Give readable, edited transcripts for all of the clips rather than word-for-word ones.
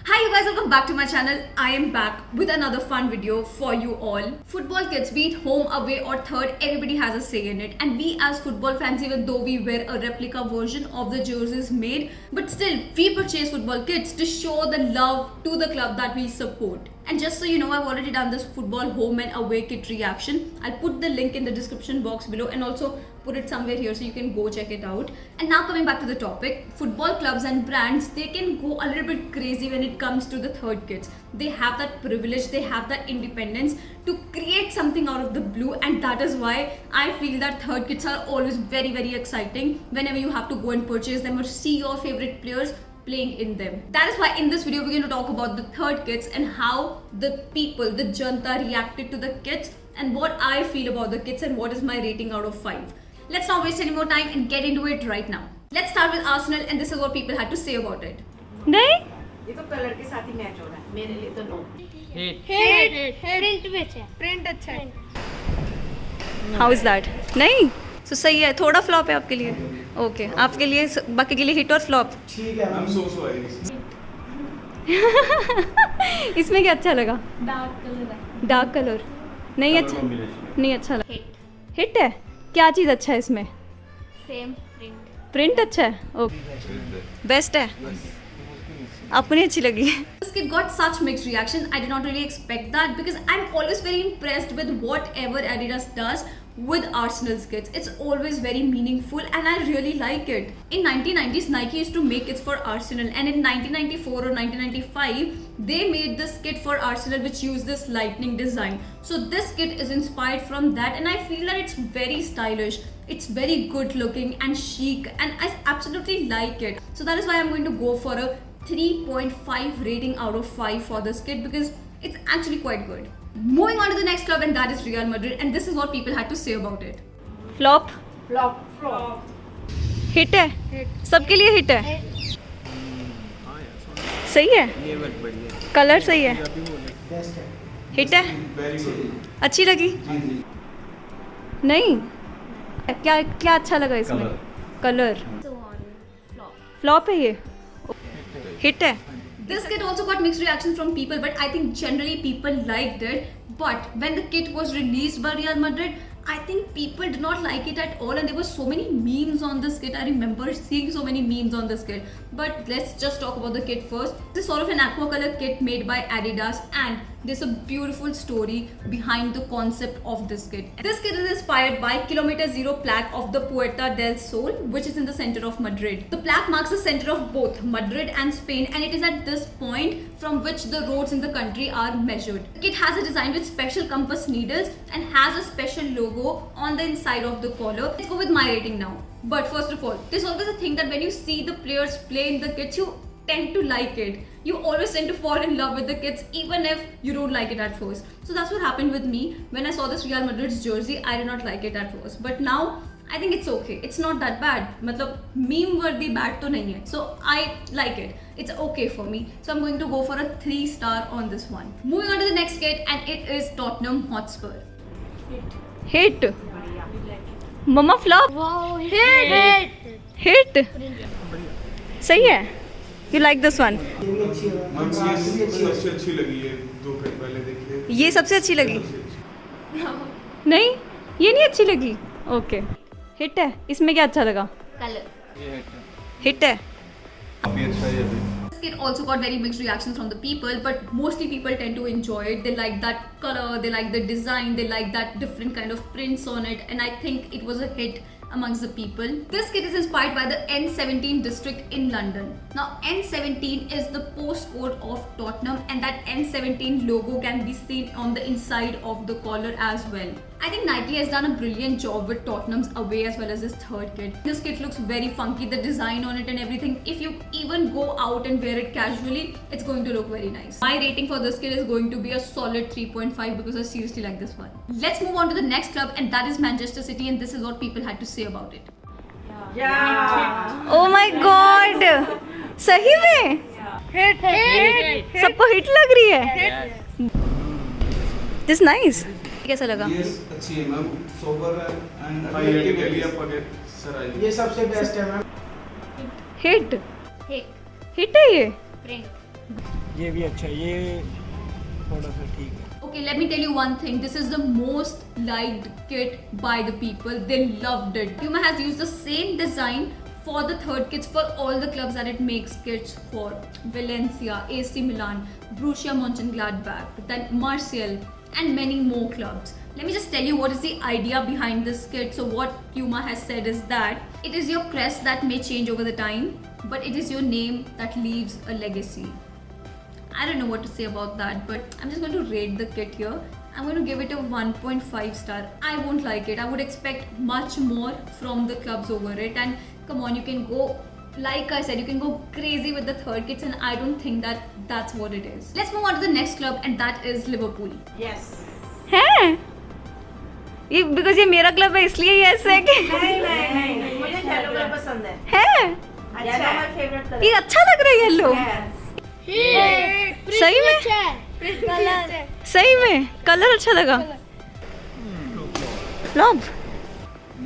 Hi you guys, welcome back to my channel. I am back with another fun video for you all. Football kits, be it home, away or third, everybody has a say in it. And we as football fans, even though we wear a replica version of the jerseys made, but still we purchase football kits to show the love to the club that we support. And just so you know, I've already done this football home and away kit reaction. I'll put the link in the description box below and also put it somewhere here so you can go check it out. And now coming back to the topic, football clubs and brands, they can go a little bit crazy when it comes to the third kits. They have that privilege, they have that independence to create something out of the blue, and that is why I feel that third kits are always very, very exciting whenever you have to go and purchase them or see your favorite players playing in them. That is why in this video we're going to talk about the third kits and how the people, the janta, reacted to the kits and what I feel about the kits and what is my rating out of 5. Let's not waste any more time and get into it right now. Let's start with Arsenal, and this is what people had to say about it. नहीं ये तो colour के साथ ही match हो रहा है मेरे लिए तो नो प्रिंट अच्छा है हाउ इज दैट नहीं तो सही है थोड़ा फ्लॉप है आपके लिए ओके आपके लिए बाकी के लिए हिट और फ्लॉप ठीक है मैम सो इसमें क्या अच्छा लगा डार्क कलर नहीं अच्छा combination। नहीं अच्छा लगा हिट है क्या चीज़ अच्छा है इसमें सेम प्रिंट अच्छा है ओके बेस्ट है आपको नहीं अच्छी लगी This kit got such mixed reaction. I did not really expect that because I'm always very impressed with whatever Adidas does with Arsenal's kits. It's always very meaningful and I really like it. In 1990s, Nike used to make kits for Arsenal, and in 1994 or 1995, they made this kit for Arsenal which used this lightning design. So this kit is inspired from that, and I feel that it's very stylish. It's very good looking and chic, and I absolutely like it. So that is why I'm going to go for a 3.5 rating out of 5 for this kit because it's actually quite good. Moving on to the next club, and that is Real Madrid, and this is what people had to say about it. Flop flop hit है सबके लिए hit है सही है colour सही है best है hit है वेरी गुड अच्छी लगी नहीं क्या क्या अच्छा लगा इसमें कलर फ्लॉप है ये हिट है This kit also got mixed reactions from people, but I think generally people liked it. But when the kit was released by Real Madrid, I think people did not like it at all, and there were so many memes on this kit. I remember seeing so many memes on this kit. But let's just talk about the kit first. This is sort of an aqua color kit made by Adidas, and there's a beautiful story behind the concept of this kit. This kit is inspired by Kilometer Zero plaque of the Puerta del Sol, which is in the center of Madrid. The plaque marks the center of both Madrid and Spain, and it is at this point from which the roads in the country are measured. The kit has a design with special compass needles and has a special logo on the inside of the collar. Let's go with my rating now. But first of all, there's always a thing that when you see the players play in the kits, you tend to like it. You always tend to fall in love with the kits even if you don't like it at first. So that's what happened with me. When I saw this Real Madrid's jersey, I did not like it at first. But now, I think it's okay. It's not that bad. मतलब meme worthy bad तो नहीं है. So I like it. It's okay for me. So I'm going to go for a 3 star on this one. Moving on to the next kit, and it is Tottenham Hotspur. Hit मम्मा flop hit सही है you like this one ये भी अच्छी है ma'am ये सबसे अच्छी लगी है 2 कट पहले देखिए ये सबसे अच्छी लगी नहीं ये नहीं अच्छी लगी ओके हिट है इसमें क्या अच्छा लगा कलर हिट है काफी अच्छा है ये This kit also got very mixed reactions from the people, but mostly people tend to enjoy it. They like that color, they like the design, they like that different kind of prints on it, and I think it was a hit amongst the people. This kit is inspired by the N17 district in London. Now N17 is the postcode of Tottenham, and that N17 logo can be seen on the inside of the collar as well. I think Nike has done a brilliant job with Tottenham's away as well as this third kit. This kit looks very funky, the design on it and everything. If you even go out and wear it casually, it's going to look very nice. My rating for this kit is going to be a solid 3.5 because I seriously like this one. Let's move on to the next club, and that is Manchester City, and this is what people had to say about it. Oh my God सही में सबको hit लग रही है this nice कैसा लगा ये अच्छी है मैम सोबर एंड हाई एलिया पॉकेट सर आई ये सबसे बेस्ट है मैम हिट हिट हिट है ये प्रिंट ये भी अच्छा है, ये थोड़ा सा ठीक है. Okay, let me tell you one thing. This is the most liked kit by the people. They loved it. Puma has used the same design for the third kits for all the clubs that it makes kits for. Valencia, AC Milan, Borussia Mönchengladbach, then Marseille, and many more clubs. Let me just tell you what is the idea behind this kit. So what Puma has said is that it is your crest that may change over the time, but it is your name that leaves a legacy. I don't know what to say about that, but I'm just going to rate the kit here. I'm going to give it a 1.5 star. I won't like it. I would expect much more from the clubs over it. And come on, you can go, like I said, you can go crazy with the third kits, and I don't think that that's what it is. Let's move on to the next club, and that is Liverpool. Yes. है ये because ये मेरा club है इसलिए ये ऐसा है कि नहीं मुझे येलो कलर पसंद है. है अच्छा है. My favourite colour. ये अच्छा लग रहा है येलो. सही में सही में कलर अच्छा लगा. फ्लॉप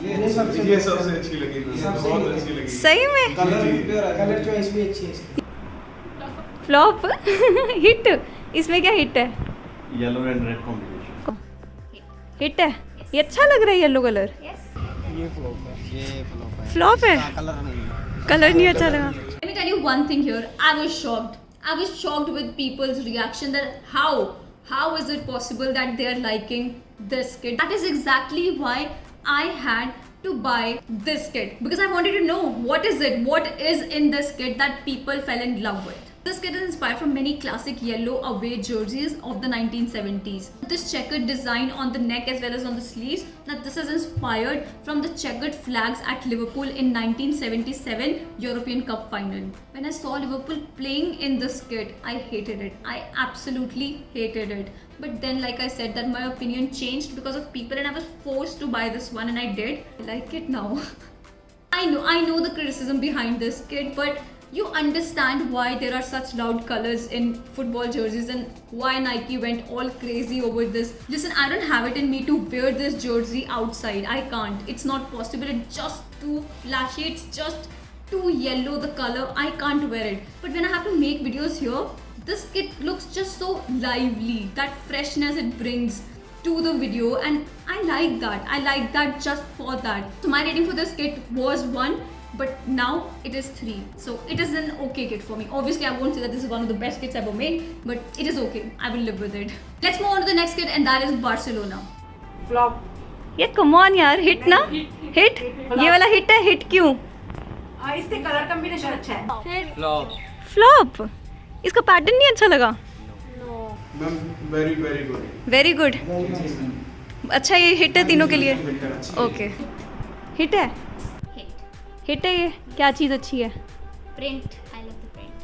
ये सबसे अच्छी लगी मुझे, बहुत अच्छी लगी. सही में कलर चॉइस भी अच्छी है. Flop hit. इसमें क्या हिट है? Yellow and red combination. Hit है. ये अच्छा लग रहा है येलो कलर. ये फ्लॉप है. ये फ्लॉप है. फ्लॉप है. कलर नहीं. कलर नहीं अच्छा लगा. Let me tell you one thing here. I was shocked. I was shocked with people's reaction that how is it possible that they are liking this kit? That is exactly why I had to buy this kit, because I wanted to know what is in this kit that people fell in love with. This kit is inspired from many classic yellow away jerseys of the 1970s. This checkered design on the neck as well as on the sleeves. Now this is inspired from the checkered flags at Liverpool in 1977 European Cup final. When I saw Liverpool playing in this kit, I hated it. I absolutely hated it. But then, like I said, that my opinion changed because of people, and I was forced to buy this one, and I did. I like it now. I know the criticism behind this kit, but you understand why there are such loud colors in football jerseys and why Nike went all crazy over this. Listen, I don't have it in me to wear this jersey outside. I can't. It's not possible. It's just too flashy. It's just too yellow, the color. I can't wear it. But when I have to make videos here, this kit looks just so lively. That freshness it brings to the video, and I like that. I like that just for that. So my rating for this kit was 1. But now it is 3. So it is an okay kit for me. Obviously, I won't say that this is one of the best kits ever made, but it is okay. I will live with it. Let's move on to the next kit, and that is Barcelona. Flop. ये come on यार. Hit ना. Hit. ये वाला hit है. Hit क्यों? इसके colour combination अच्छा है. फ्लॉप. इसका पैटर्न नहीं अच्छा लगा. Ma'am very very good. Very good. अच्छा ये हिट है तीनों के लिए. ओके. हिट है. हिट है. ये क्या चीज़ अच्छी है? Print. I love the print.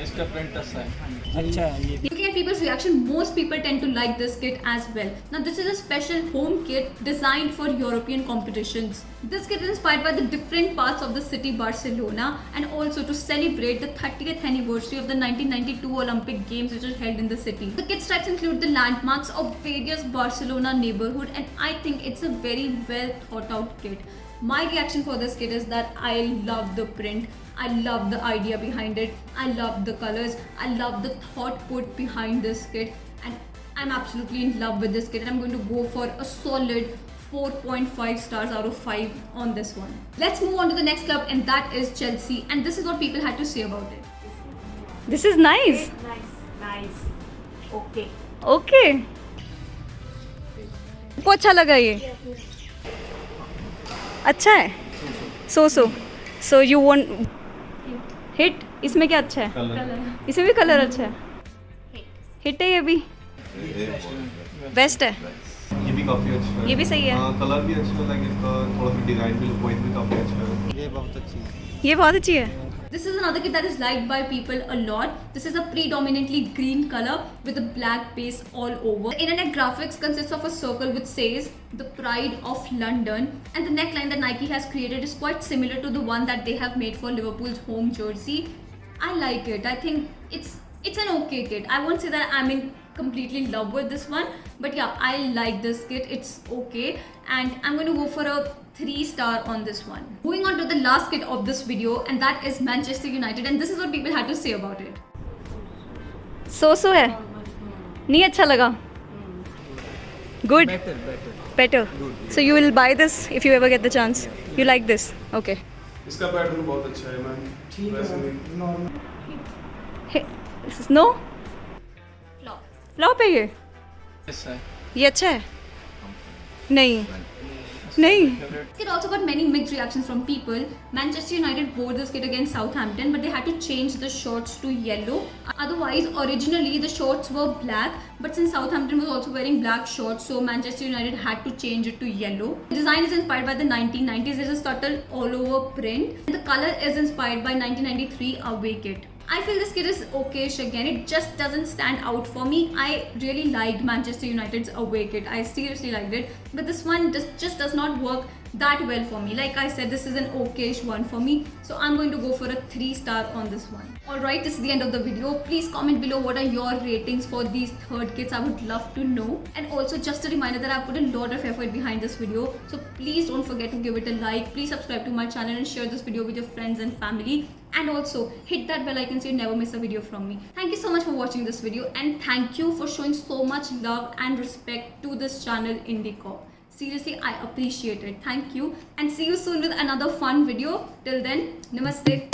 इसका प्रिंट अच्छा है. अच्छा है ये. Looking at people's reaction, most people tend to like this kit as well. Now this is a special home kit designed for European competitions. This kit is inspired by the different parts of the city Barcelona, and also to celebrate the 30th anniversary of the 1992 Olympic Games which was held in the city. The kit stripes include the landmarks of various Barcelona neighborhood, and I think it's a very well thought out kit. My reaction for this kit is that I love the print, I love the idea behind it, I love the colors, I love the thought put behind this kit, and I'm absolutely in love with this kit, and I'm going to go for a solid 4.5 stars out of 5 on this one. Let's move on to the next club, and that is Chelsea, and this is what people had to say about it. This is nice. Nice. Okay. Okay. को अच्छा लगा ये. अच्छा है. So you want hit. इसमें क्या अच्छा है? इसमें भी कलर अच्छा है. हिट है ये भी. बेस्ट है. ये भी काफी अच्छा है. ये भी सही है. कलर भी अच्छा लगा. इसका थोड़ा सा डिजाइन भी लुक भी काफी अच्छा है. ये बहुत अच्छी है. ये बहुत अच्छी है. This is another kit that is liked by people a lot. This is a predominantly green color with a black base all over. The internet graphics consists of a circle which says the pride of London, and the neckline that Nike has created is quite similar to the one that they have made for Liverpool's home jersey. I like it. I think it's an okay kit. I won't say that I'm in completely love with this one, but yeah, I like this kit. It's okay, and I'm going to go for a 3 star on this one. Moving on to the last kit of this video, and that is Manchester United, and this is what people had to say about it. सो है, नहीं अच्छा लगा? Good. Better. So you will buy this if you ever get the chance. You like this? Okay. इसका pattern बहुत अच्छा है ma'am. ठीक वैसे है नहीं। Normal Hey, no? फ्लॉप है ये? ऐसा है ये अच्छा है? नहीं नहीं It also got many mixed reactions from people. Manchester United wore this kit against Southampton, but they had to change the shorts to yellow. Otherwise, originally the shorts were black, but since Southampton was also wearing black shorts, so Manchester United had to change it to yellow. The design is inspired by the 1990s. There's a subtle all-over print. The color is inspired by 1993 away kit. I feel this kit is okayish again. It just doesn't stand out for me. I really liked Manchester United's away kit. I seriously liked it. But this one just does not work that well for me. Like I said, this is an okayish one for me. So I'm going to go for a 3-star on this one. Alright, this is the end of the video. Please comment below what are your ratings for these third kits. I would love to know. And also just a reminder that I've put a lot of effort behind this video. So please don't forget to give it a like. Please subscribe to my channel and share this video with your friends and family. And also hit that bell icon so you never miss a video from me. Thank you so much for watching this video, and thank you for showing so much love and respect to this channel IndieCorp. Seriously, I appreciate it. Thank you, and see you soon with another fun video. Till then, namaste.